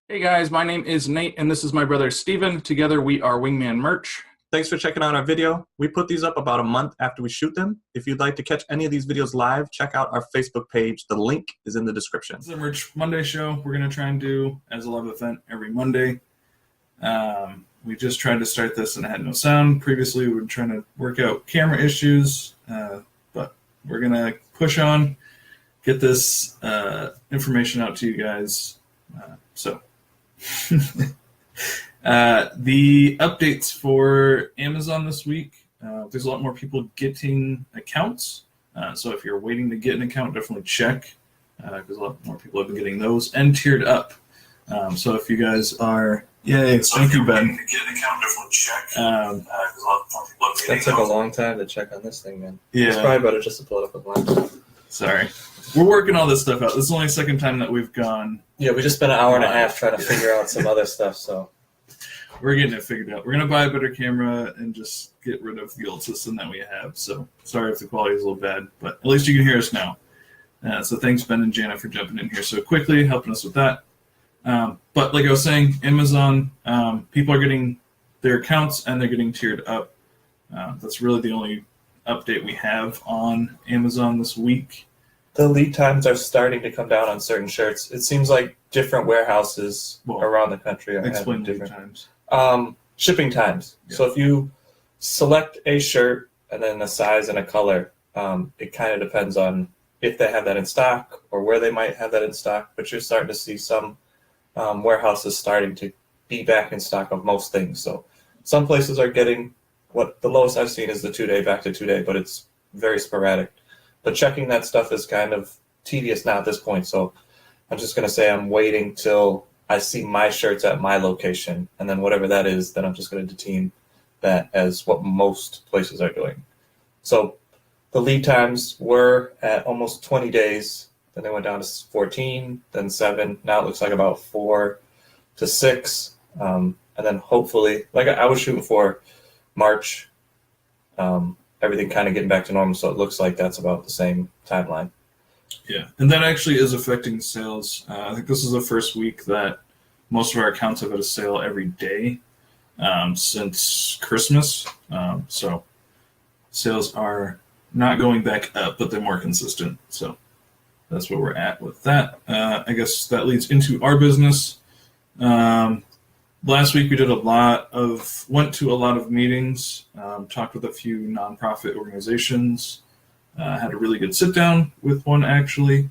Hey guys, my name is Nate and this is my brother Steven. Together we are Wingman Merch. Thanks for checking out our video. We put these up about a month after we shoot them. If you'd like to catch any of these videos live, check out our Facebook page. The link is in the description. This is a Merch Monday show we're going to try and do as a live event every Monday. We just tried to start this and it had no sound. Previously we were trying to work out camera issues, but we're going to push on, get this information out to you guys. The updates for Amazon this week, there's a lot more people getting accounts. So if you're waiting to get an account, definitely check, because a lot more people have been getting those and tiered up. So if you guys are, yay, thank you, Ben. That took a long time to check on this thing, man. Yeah. It's probably better just to pull it up with laptop. Sorry. We're working all this stuff out. This is only the second time that we've gone. Yeah, we just spent an hour and a half trying to figure out some other stuff, so. We're getting it figured out. We're going to buy a better camera and just get rid of the old system that we have. So sorry if the quality is a little bad, but at least you can hear us now. So thanks, Ben and Jana, for jumping in here so quickly, helping us with that. But like I was saying, Amazon, people are getting their accounts and they're getting tiered up. That's really the only update we have on Amazon this week. The lead times are starting to come down on certain shirts. It seems like different warehouses around the country are Explain having lead different times. Shipping times. Yeah. So if you select a shirt and then a size and a color, it kind of depends on if they have that in stock or where they might have that in stock. But you're starting to see some warehouses starting to be back in stock of most things. So some places are getting what the lowest I've seen is the 2-day back to 2-day, but it's very sporadic. But checking that stuff is kind of tedious now at this point. So I'm just going to say I'm waiting till I see my shirts at my location. And then whatever that is, then I'm just going to deem that as what most places are doing. So the lead times were at almost 20 days. Then they went down to 14, then 7. Now it looks like about 4 to 6. And then hopefully, like I was shooting for March, everything kind of getting back to normal, so it looks like that's about the same timeline. Yeah, and that actually is affecting sales. I think this is the first week that most of our accounts have had a sale every day since Christmas. So sales are not going back up, but they're more consistent. So that's where we're at with that. I guess that leads into our business. Last week we did went to a lot of meetings, talked with a few nonprofit organizations, had a really good sit down with one actually.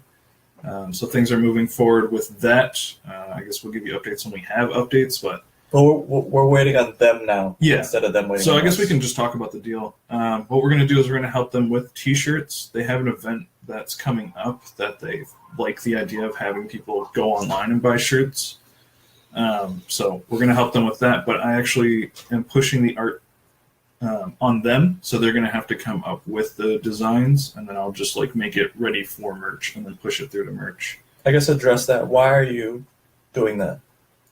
So things are moving forward with that. I guess we'll give you updates when we have updates, but we're waiting on them now, yeah, instead of them waiting. So on I guess us. we can just talk about the deal. What we're going to do is we're going to help them with T-shirts. They have an event that's coming up that they like the idea of having people go online and buy shirts. So we're going to help them with that, but I actually am pushing the art on them, so they're going to have to come up with the designs, and then I'll just like make it ready for merch and then push it through to merch. I guess address that. Why are you doing that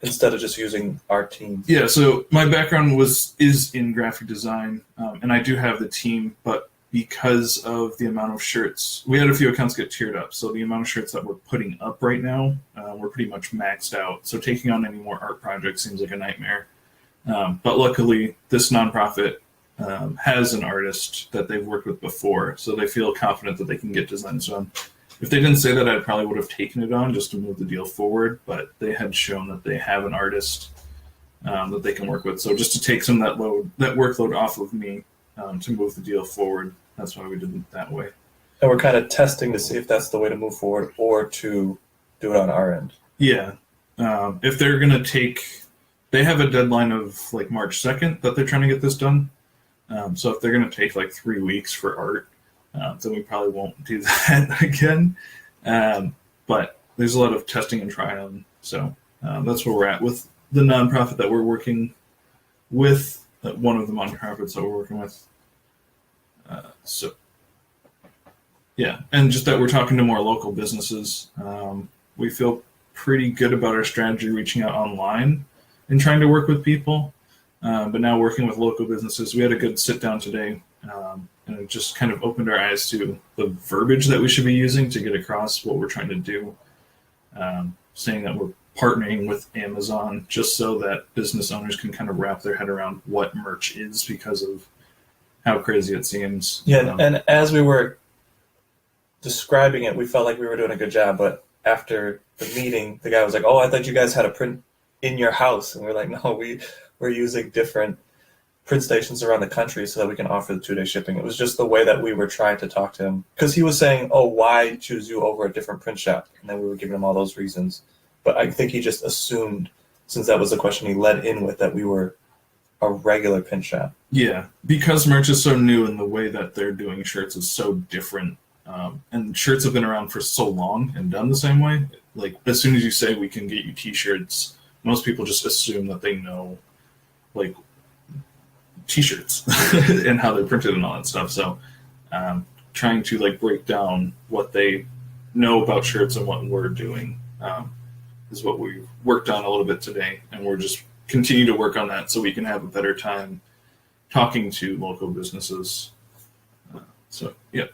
instead of just using our team? Yeah, so my background is in graphic design, and I do have the team, but because of the amount of shirts, we had a few accounts get tiered up. So the amount of shirts that we're putting up right now, we're pretty much maxed out. So taking on any more art projects seems like a nightmare. But luckily, this nonprofit has an artist that they've worked with before, so they feel confident that they can get designs done. If they didn't say that, I probably would have taken it on just to move the deal forward, but they had shown that they have an artist that they can work with. So just to take some of that workload off of me to move the deal forward. That's why we did it that way. And we're kind of testing to see if that's the way to move forward or to do it on our end. Yeah. If they're going to they have a deadline of like March 2nd that they're trying to get this done. So if they're going to take like 3 weeks for art, then we probably won't do that again. But there's a lot of testing and trying. So that's where we're at with the nonprofit that we're working with, one of the nonprofits that we're working with. So, yeah, and just that we're talking to more local businesses. We feel pretty good about our strategy reaching out online and trying to work with people. But now working with local businesses, we had a good sit down today, and it just kind of opened our eyes to the verbiage that we should be using to get across what we're trying to do. Saying that we're partnering with Amazon just so that business owners can kind of wrap their head around what merch is because of how crazy it seems. Yeah, and as we were describing it, we felt like we were doing a good job, but after the meeting, the guy was like, "Oh, I thought you guys had a print in your house," and we're like, "No, we're using different print stations around the country so that we can offer the 2-day shipping." It was just the way that we were trying to talk to him, because he was saying, "Oh, why choose you over a different print shop?" And then we were giving him all those reasons. But I think he just assumed, since that was the question he led in with, that we were a regular print shop. Yeah, because merch is so new and the way that they're doing shirts is so different. And shirts have been around for so long and done the same way. Like, as soon as you say we can get you t-shirts, most people just assume that they know, like, t-shirts and how they're printed and all that stuff. So trying to, like, break down what they know about shirts and what we're doing is what we've worked on a little bit today. And we're just continue to work on that so we can have a better time talking to local businesses. So, yeah.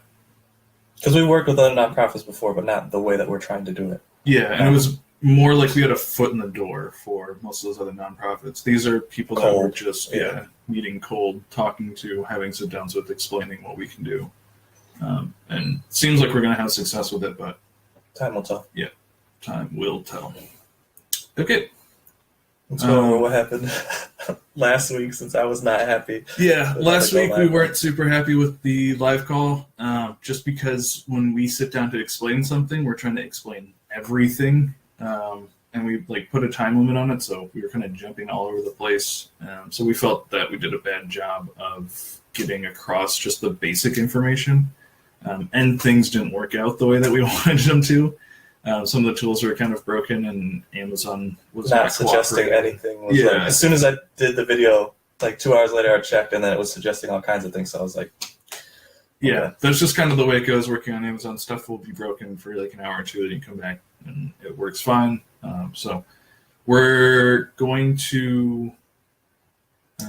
Because we worked with other nonprofits before, but not the way that we're trying to do it. Yeah, and it was more like we had a foot in the door for most of those other nonprofits. These are people that were just meeting cold, talking to, having sit downs with, explaining what we can do. And it seems like we're going to have success with it, but time will tell. Yeah, time will tell. Okay. Let's go over what happened last week, since I was not happy. Yeah, last week we weren't super happy with the live call, just because when we sit down to explain something, we're trying to explain everything, and we like put a time limit on it, so we were kind of jumping all over the place. So we felt that we did a bad job of getting across just the basic information, and things didn't work out the way that we wanted them to. Some of the tools were kind of broken, and Amazon was not suggesting anything. Was like, as soon as I did the video, like 2 hours later, I checked, and then it was suggesting all kinds of things. So I was like, yeah, that's just kind of the way it goes. Working on Amazon, stuff will be broken for like an hour or two, and you come back, and it works fine. So we're going to.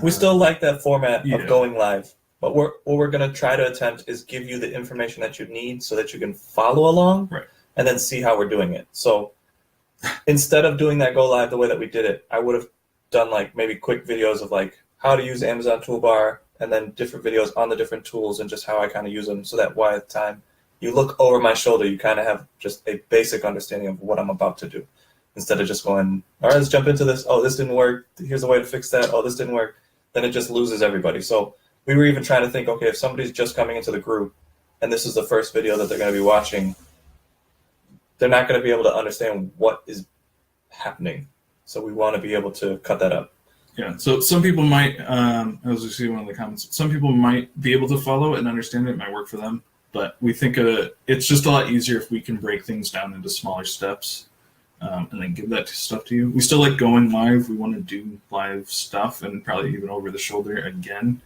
We still like that format of going live, but what we're going to try to attempt is give you the information that you need so that you can follow along. Right. And then see how we're doing it. So instead of doing that go live the way that we did it, I would have done like maybe quick videos of like how to use Amazon toolbar, and then different videos on the different tools and just how I kind of use them, so that by the time you look over my shoulder, you kind of have just a basic understanding of what I'm about to do, instead of just going, all right, let's jump into this. Oh, this didn't work. Here's a way to fix that. Oh, this didn't work. Then it just loses everybody. So we were even trying to think, okay, if somebody's just coming into the group and this is the first video that they're going to be watching, they're not going to be able to understand what is happening. So we want to be able to cut that up. Yeah, so some people might, as we see one of the comments, some people might be able to follow it and understand it. It might work for them. But we think it's just a lot easier if we can break things down into smaller steps, and then give that stuff to you. We still like going live. We want to do live stuff, and probably even over the shoulder again.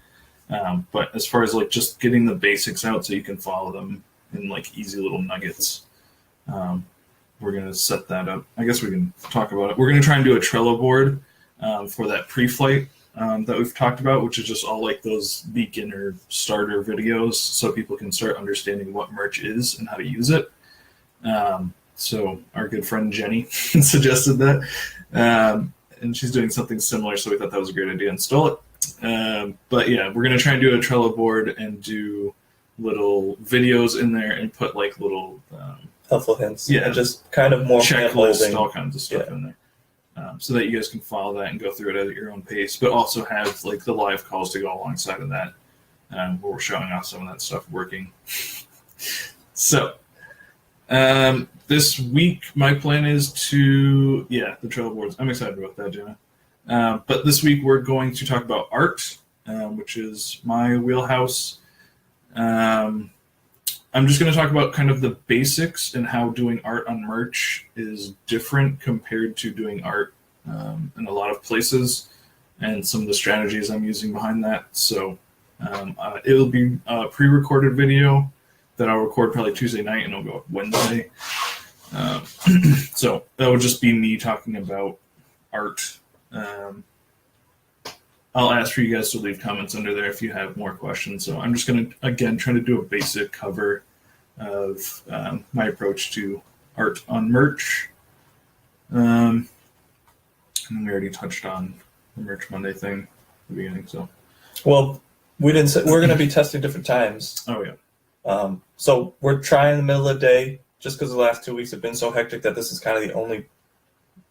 But as far as like just getting the basics out so you can follow them in like easy little nuggets, we're going to set that up. I guess we can talk about it. We're going to try and do a Trello board for that pre-flight that we've talked about, which is just all like those beginner starter videos so people can start understanding what merch is and how to use it. So our good friend Jenny suggested that, and she's doing something similar, so we thought that was a great idea and stole it. But yeah, we're going to try and do a Trello board and do little videos in there and put like little helpful hints. Yeah, and just kind of more checklists, all kinds of stuff in there. So that you guys can follow that and go through it at your own pace, but also have like the live calls to go alongside of that, where we're showing off some of that stuff working. So this week, my plan is to, the Trello boards. I'm excited about that, Jenna. But this week, we're going to talk about art, which is my wheelhouse. I'm just going to talk about kind of the basics and how doing art on merch is different compared to doing art in a lot of places, and some of the strategies I'm using behind that. So it'll be a pre-recorded video that I'll record probably Tuesday night, and it'll go up Wednesday. So that would just be me talking about art. I'll ask for you guys to leave comments under there if you have more questions. So I'm just going to, again, try to do a basic cover of my approach to art on merch. And we already touched on the Merch Monday thing at the beginning. So, Well, we didn't say we're going to be testing different times. oh yeah, So we're trying in the middle of the day, just because the last 2 weeks have been so hectic that this is kind of the only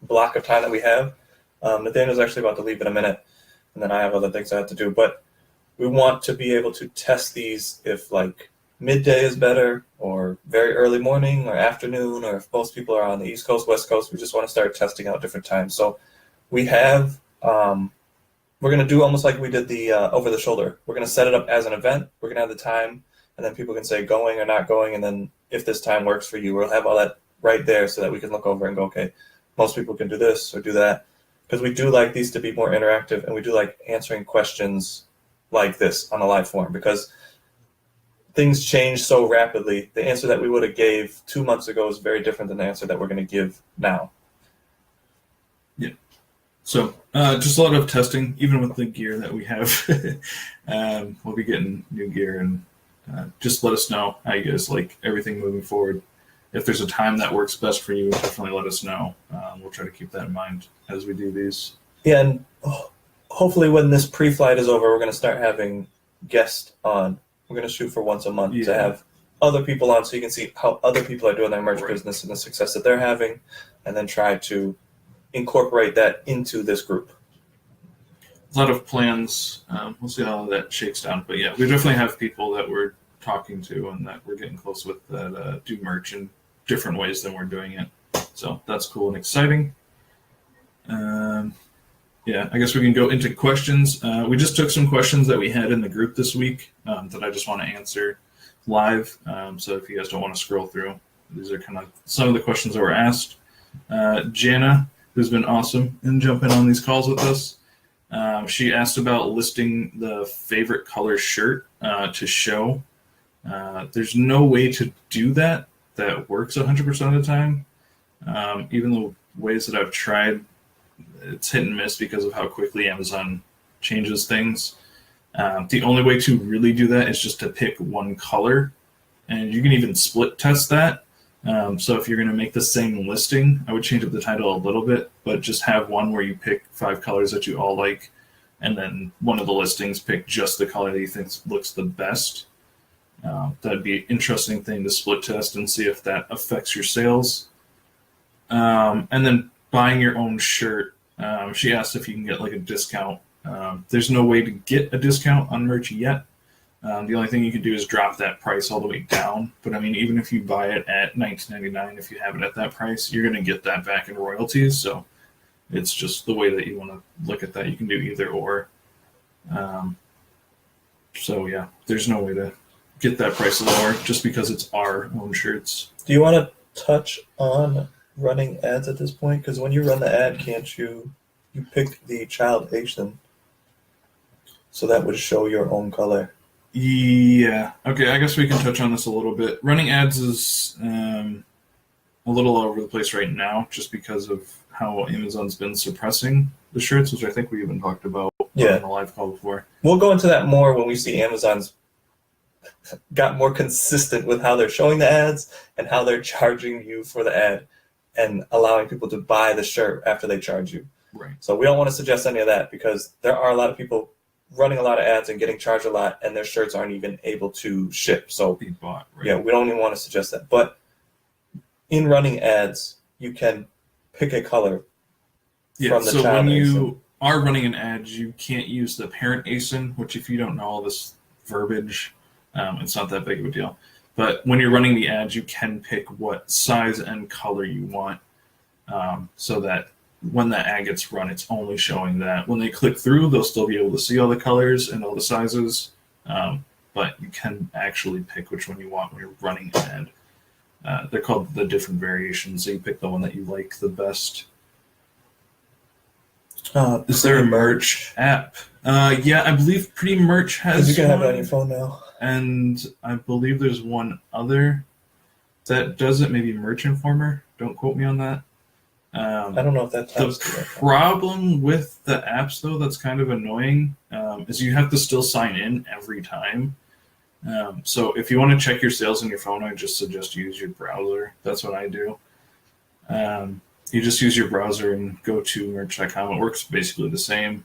block of time that we have. Nathaniel's actually about to leave in a minute, and then I have other things I have to do. But we want to be able to test these if like midday is better, or very early morning, or afternoon, or if most people are on the East Coast, West Coast. We just want to start testing out different times. So we have, we're going to do almost like we did the over the shoulder. We're going to set it up as an event. We're going to have the time, and then people can say going or not going, and then if this time works for you, we'll have all that right there so that we can look over and go, okay, most people can do this or do that. Because we do like these to be more interactive, and we do like answering questions like this on a live forum, because things change so rapidly. The answer that we would have gave 2 months ago is very different than the answer that we're going to give now. yeah. So just a lot of testing, even with the gear that we have. We'll be getting new gear, and just let us know how you guys like everything moving forward. If there's a time that works best for you, definitely let us know. We'll try to keep that in mind as we do these. Yeah, and hopefully when this pre-flight is over, we're going to start having guests on. We're going to shoot for once a month to have other people on, so you can see how other people are doing their merch business and the success that they're having, and then try to incorporate that into this group. A lot of plans. We'll see how that shakes down. But yeah, we definitely have people that we're talking to and that we're getting close with that do merch in different ways than we're doing it. So that's cool and exciting. Yeah, I guess we can go into questions. We just took some questions that we had in the group this week that I just want to answer live. So if you guys don't want to scroll through, these are kind of some of the questions that were asked. Jana, who's been awesome in jumping on these calls with us, she asked about listing the favorite color shirt to show. There's no way to do that works 100% of the time. Even the ways that I've tried, it's hit and miss because of how quickly Amazon changes things. The only way to really do that is just to pick one color, and you can even split test that. So if you're going to make the same listing, I would change up the title a little bit, but just have one where you pick 5 colors that you all like, and then one of the listings pick just the color that you think looks the best. That'd be an interesting thing to split test and see if that affects your sales. And then buying your own shirt. She asked if you can get like a discount. There's no way to get a discount on merch yet. The only thing you can do is drop that price all the way down. But I mean, even if you buy it at $19.99, if you have it at that price, you're going to get that back in royalties. So it's just the way that you want to look at that. You can do either or. So yeah, there's no way to get that price lower just because it's our own shirts. Do you want to touch on running ads at this point? Because when you run the ad, can't you pick the child Asian, so that would show your own color? Yeah. Okay, I guess we can touch on this a little bit. Running ads is a little all over the place right now just because of how Amazon's been suppressing the shirts, which I think we even talked about on the live call before. We'll go into that more when we see Amazon's got more consistent with how they're showing the ads and how they're charging you for the ad and allowing people to buy the shirt after they charge you. Right. So we don't want to suggest any of that, because there are a lot of people running a lot of ads and getting charged a lot, and their shirts aren't even able to ship. So be bought, right? Yeah, we don't even want to suggest that. But in running ads, you can pick a color from the so child when you ASIN. are running an ad, you can't use the parent ASIN, which if you don't know all this verbiage, it's not that big of a deal. But when you're running the ads, you can pick what size and color you want, so that when that ad gets run, it's only showing that. When they click through, they'll still be able to see all the colors and all the sizes, but you can actually pick which one you want when you're running an ad. They're called the different variations, so you pick the one that you like the best. Is there a merch app? Yeah, I believe Pretty Merch has. You can have it on one. your phone now. And I believe there's one other that does it, maybe Merch Informer. Don't quote me on that. I don't know if that's the problem with the apps, though, that's kind of annoying, is you have to still sign in every time. So if you want to check your sales on your phone, I just suggest you use your browser. That's what I do. you just use your browser and go to merch.com. It works basically the same.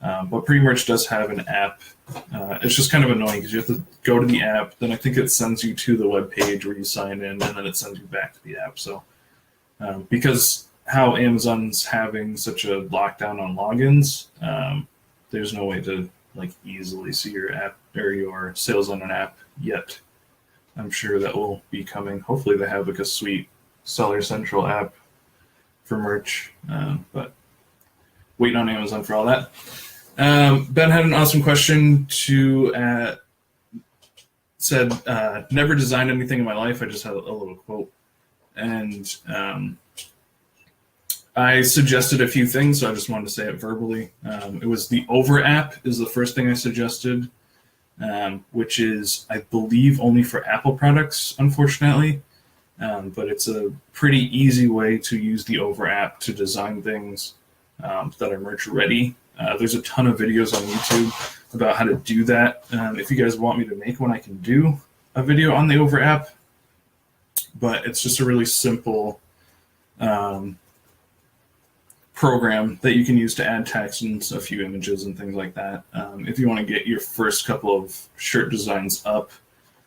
But Pre-Merch does have an app. It's just kind of annoying because you have to go to the app, then I think it sends you to the web page where you sign in, and then it sends you back to the app. So because how Amazon's having such a lockdown on logins, there's no way to like easily see your app or your sales on an app yet. I'm sure that will be coming. Hopefully they have like a sweet Seller Central app for merch, but waiting on Amazon for all that. Ben had an awesome question said, never designed anything in my life. I just had a little quote. And I suggested a few things, so I just wanted to say it verbally. It was the Over app is the first thing I suggested, which is, I believe, only for Apple products, unfortunately. But it's a pretty easy way to use the Over app to design things that are merch ready. There's a ton of videos on YouTube about how to do that. If you guys want me to make one, I can do a video on the Over app. But it's just a really simple program that you can use to add text and a few images and things like that. If you want to get your first couple of shirt designs up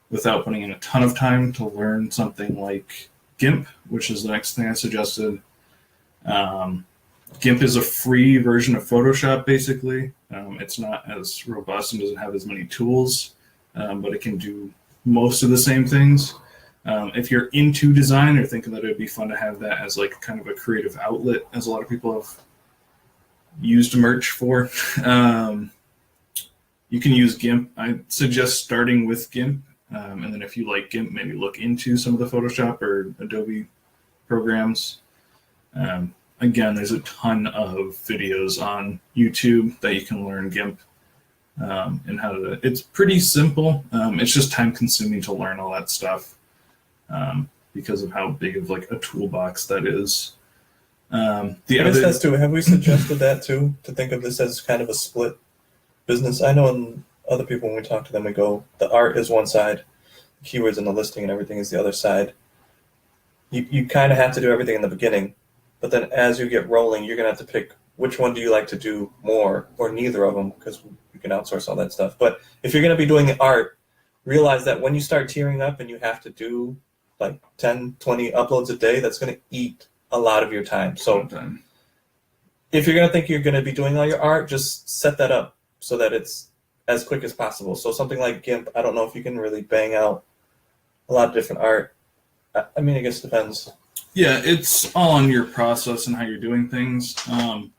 without putting in a ton of time to learn something like GIMP, which is the next thing I suggested. GIMP is a free version of Photoshop, basically. It's not as robust and doesn't have as many tools, but it can do most of the same things. If you're into design or thinking that it'd be fun to have that as like kind of a creative outlet, as a lot of people have used merch for, you can use GIMP. I suggest starting with GIMP, and then if you like GIMP, maybe look into some of the Photoshop or Adobe programs. Again, there's a ton of videos on YouTube that you can learn GIMP and how to. It's pretty simple. It's just time consuming to learn all that stuff because of how big of like a toolbox that is. That's too. Have we suggested that too? To think of this as kind of a split business. I know in other people when we talk to them, we go, the art is one side, the keywords and the listing and everything is the other side. You kind of have to do everything in the beginning. But then as you get rolling, you're going to have to pick which one do you like to do more, or neither of them, because you can outsource all that stuff. But if you're going to be doing the art, realize that when you start tearing up and you have to do like 10, 20 uploads a day, that's going to eat a lot of your time. So if you're going to think you're going to be doing all your art, just set that up so that it's as quick as possible. So something like GIMP, I don't know if you can really bang out a lot of different art. I mean, I guess it depends. Yeah, it's all on your process and how you're doing things.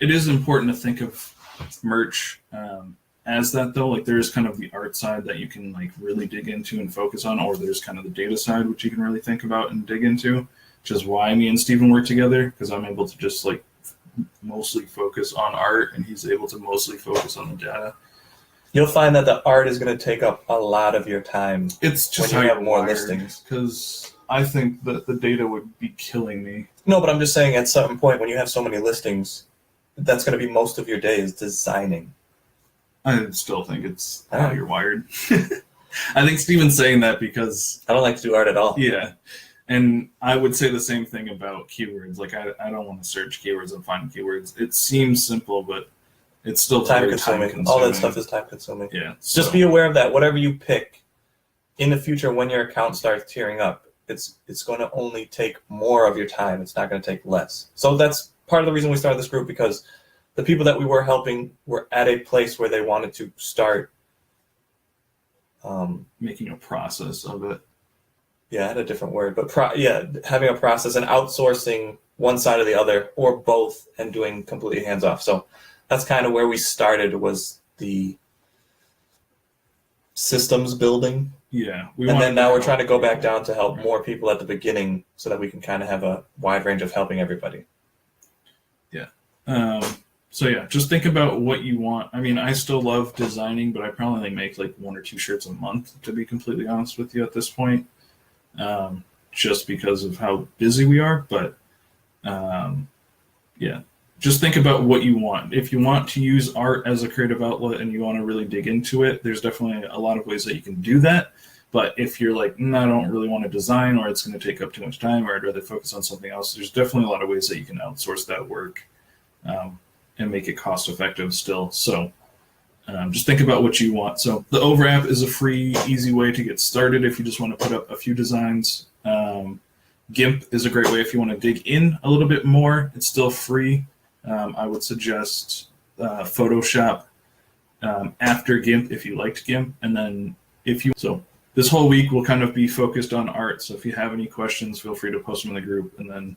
It is important to think of merch as that, though. Like, there is kind of the art side that you can like really dig into and focus on, or there's kind of the data side which you can really think about and dig into, which is why me and Steven work together, because I'm able to just like mostly focus on art and he's able to mostly focus on the data. You'll find that the art is going to take up a lot of your time. It's just when you how have more wired, listings. Because I think that the data would be killing me. No, but I'm just saying at some point when you have so many listings, that's going to be most of your day is designing. I still think it's how you're wired. I think Steven's saying that because I don't like to do art at all. Yeah. And I would say the same thing about keywords. Like, I don't want to search keywords and find keywords. It seems simple, but it's still time consuming. All that stuff is time consuming. Yeah. Just be aware of that. Whatever you pick in the future when your account starts tearing up, it's going to only take more of your time. It's not going to take less. So that's part of the reason we started this group, because the people that we were helping were at a place where they wanted to start making a process of it. Yeah, I had a different word, but having a process and outsourcing one side or the other, or both, and doing completely hands off. So that's kind of where we started, was the systems building. Yeah. And then now we're trying to go back down to help more people at the beginning so that we can kind of have a wide range of helping everybody. Yeah. So yeah, just think about what you want. I mean, I still love designing, but I probably make like 1 or 2 shirts a month, to be completely honest with you at this point, just because of how busy we are. But yeah, just think about what you want. If you want to use art as a creative outlet and you want to really dig into it, there's definitely a lot of ways that you can do that. But if you're like, I don't really want to design, or it's going to take up too much time, or I'd rather focus on something else, there's definitely a lot of ways that you can outsource that work and make it cost effective still. So just think about what you want. So the Over app is a free, easy way to get started if you just want to put up a few designs. GIMP is a great way if you want to dig in a little bit more. It's still free. I would suggest Photoshop after GIMP if you liked GIMP. And then so this whole week will kind of be focused on art. So if you have any questions, feel free to post them in the group. And then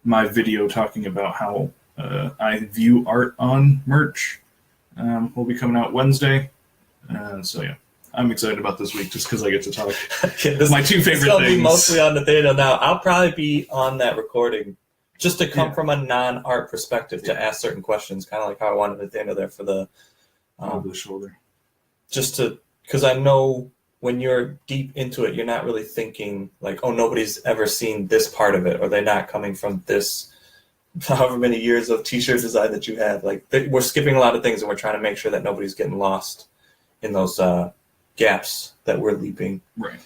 my video talking about how I view art on merch will be coming out Wednesday. So yeah, I'm excited about this week just because I get to talk. My two favorite things. I'll be mostly on Nathaniel now. I'll probably be on that recording just to come from a non-art perspective to ask certain questions, kind of like how I wanted Nathaniel there for the over the shoulder. Just to, because I know when you're deep into it, you're not really thinking like, oh, nobody's ever seen this part of it, or they're not coming from this however many years of t-shirt design that you have. Like, we're skipping a lot of things, and we're trying to make sure that nobody's getting lost in those gaps that we're leaping. Right.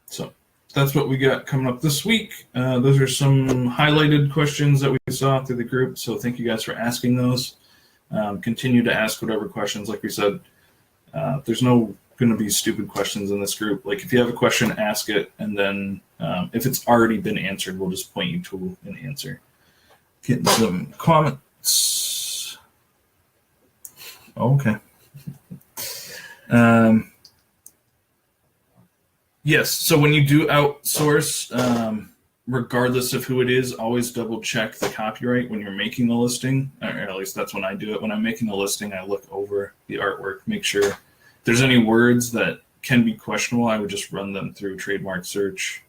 So that's what we got coming up this week. Those are some highlighted questions that we saw through the group. So thank you guys for asking those. Continue to ask whatever questions. Like we said, there's no going to be stupid questions in this group. Like, if you have a question, ask it, and then if it's already been answered, we'll just point you to an answer. Getting some comments. Okay. Yes, so when you do outsource, regardless of who it is, always double check the copyright when you're making the listing, or at least that's when I do it. When I'm making a listing, I look over the artwork, make sure if there's any words that can be questionable, I would just run them through trademark search.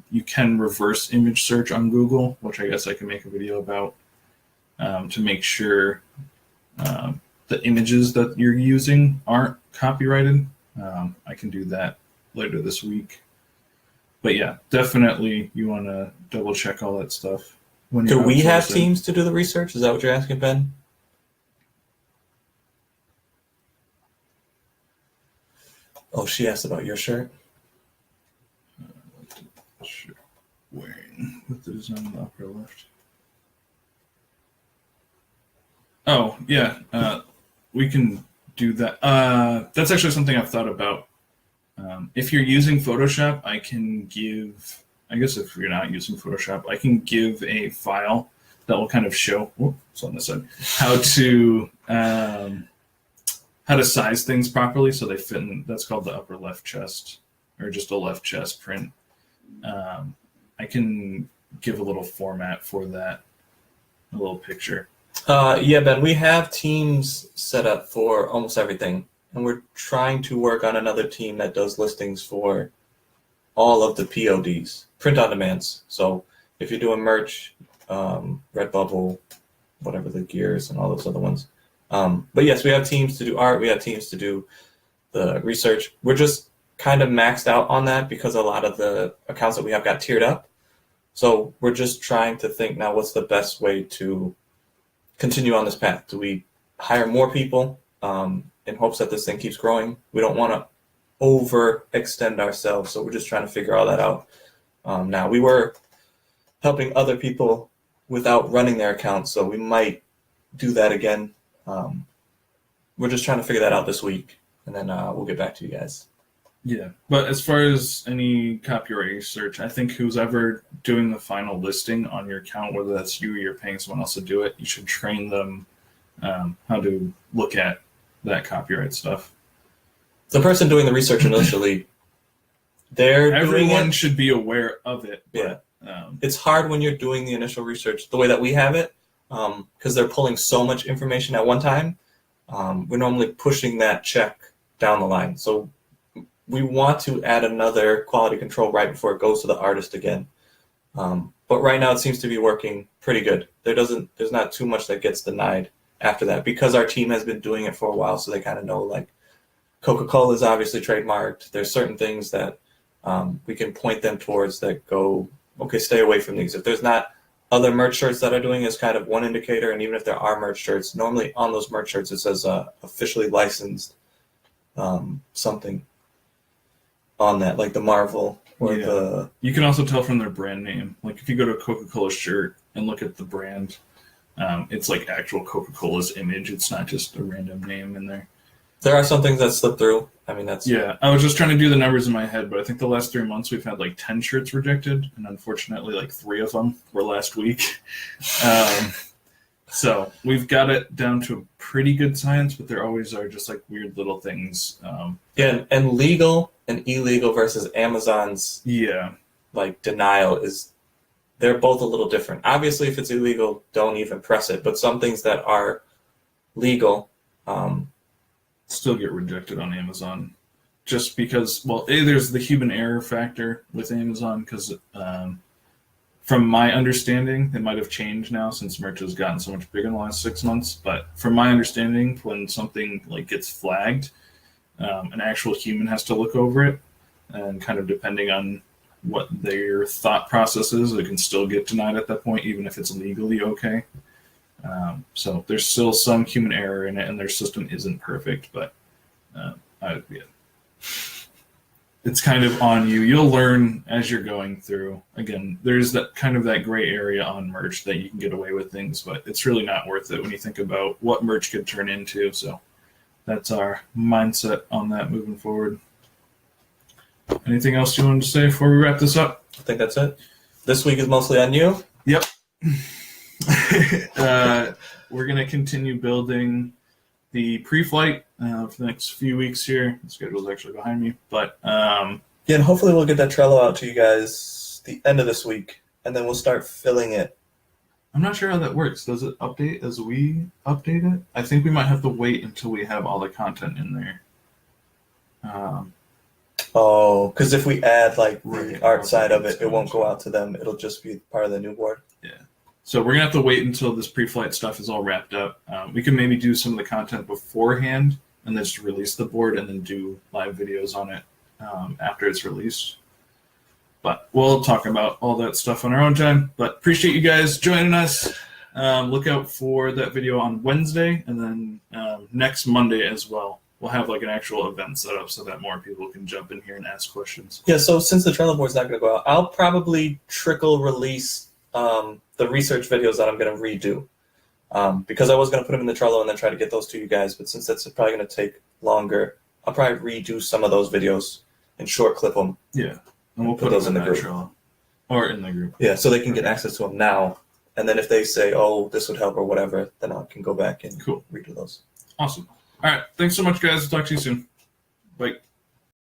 You can reverse image search on Google, which I guess I can make a video about, to make sure the images that you're using aren't copyrighted. I can do that later this week. But yeah, definitely you want to double check all that stuff. Do we have teams to do the research? Is that what you're asking, Ben? Oh, she asked about your shirt. Shirt wearing with the design on the upper left. Oh yeah, we can do that. That's actually something I've thought about. If you're using Photoshop, I can give, I guess if you're not using Photoshop, I can give a file that will kind of show, it's on this side, how to size things properly so they fit in. That's called the upper left chest, or just a left chest print. I can give a little format for that, a little picture. Yeah, Ben, we have teams set up for almost everything. And we're trying to work on another team that does listings for all of the PODs, print on demands. So if you're doing merch, Redbubble, whatever the gears and all those other ones. But yes, we have teams to do art. We have teams to do the research. We're just kind of maxed out on that because a lot of the accounts that we have got tiered up. So we're just trying to think now, what's the best way to continue on this path? Do we hire more people? In hopes that this thing keeps growing. We don't want to overextend ourselves, so we're just trying to figure all that out. Now, we were helping other people without running their accounts, so we might do that again. We're just trying to figure that out this week, and then we'll get back to you guys. Yeah, but as far as any copyright research, I think who's ever doing the final listing on your account, whether that's you or you're paying someone else to do it, you should train them how to look at that copyright stuff. The person doing the research initially, everyone should be aware of it. But, yeah, it's hard when you're doing the initial research the way that we have it, because they're pulling so much information at one time. We're normally pushing that check down the line, so we want to add another quality control right before it goes to the artist again. But right now it seems to be working pretty good. There's not too much that gets denied after that, because our team has been doing it for a while, so they kind of know, like, Coca-Cola is obviously trademarked. There's certain things that we can point them towards that go, okay, stay away from these. If there's not other merch shirts that are doing, is kind of one indicator, and even if there are merch shirts, normally on those merch shirts it says officially licensed something. on that, like the Marvel or Yeah. the. You can also tell from their brand name. Like if you go to a Coca-Cola shirt and look at the brand, it's like actual Coca-Cola's image. It's not just a random name in there. There are some things that slip through. I mean, that's. Yeah, I was just trying to do the numbers in my head, but I think the last 3 months we've had like 10 shirts rejected, and unfortunately, like 3 of them were last week. So we've got it down to a pretty good science, but there always are just like weird little things. Yeah, and legal and illegal versus Amazon's Yeah, like denial is, they're both a little different. Obviously, if it's illegal, don't even press it. But some things that are legal, still get rejected on Amazon, just because. Well, there's the human error factor with Amazon because. From my understanding, it might have changed now since merch has gotten so much bigger in the last 6 months. But from my understanding, when something like gets flagged, an actual human has to look over it, and kind of depending on what their thought process is, it can still get denied at that point, even if it's legally okay. So there's still some human error in it, and their system isn't perfect. But it's kind of on you. You'll learn as you're going through. Again, there's that kind of that gray area on merch that you can get away with things, but it's really not worth it when you think about what merch could turn into. So that's our mindset on that moving forward. Anything else you wanted to say before we wrap this up? I think that's it. This week is mostly on you. Yep. We're going to continue building the pre-flight for the next few weeks here. The schedule's actually behind me, but Yeah, and hopefully we'll get that Trello out to you guys the end of this week, and then we'll start filling it. I'm not sure how that works. Does it update as we update it? I think we might have to wait until we have all the content in there. Oh, because if we add like the Right. art side of it, it won't go out to them. It'll just be part of the new board. So we're going to have to wait until this pre-flight stuff is all wrapped up. We can maybe do some of the content beforehand and then just release the board and then do live videos on it after it's released. But we'll talk about all that stuff on our own time. But appreciate you guys joining us. Look out for that video on Wednesday, and then next Monday as well. We'll have like an actual event set up so that more people can jump in here and ask questions. Yeah, so since the Trello board's not going to go out, I'll probably trickle release the research videos that I'm going to redo. Because I was going to put them in the Trello and then try to get those to you guys, but since that's probably going to take longer, I'll probably redo some of those videos and short clip them. Yeah, and we'll Put put those them in the group. Trello. Or in the group. Yeah, so they can get access to them now. And then if they say, oh, this would help or whatever, then I can go back and Cool. redo those. Awesome. All right. Thanks so much, guys. Talk to you soon. Bye.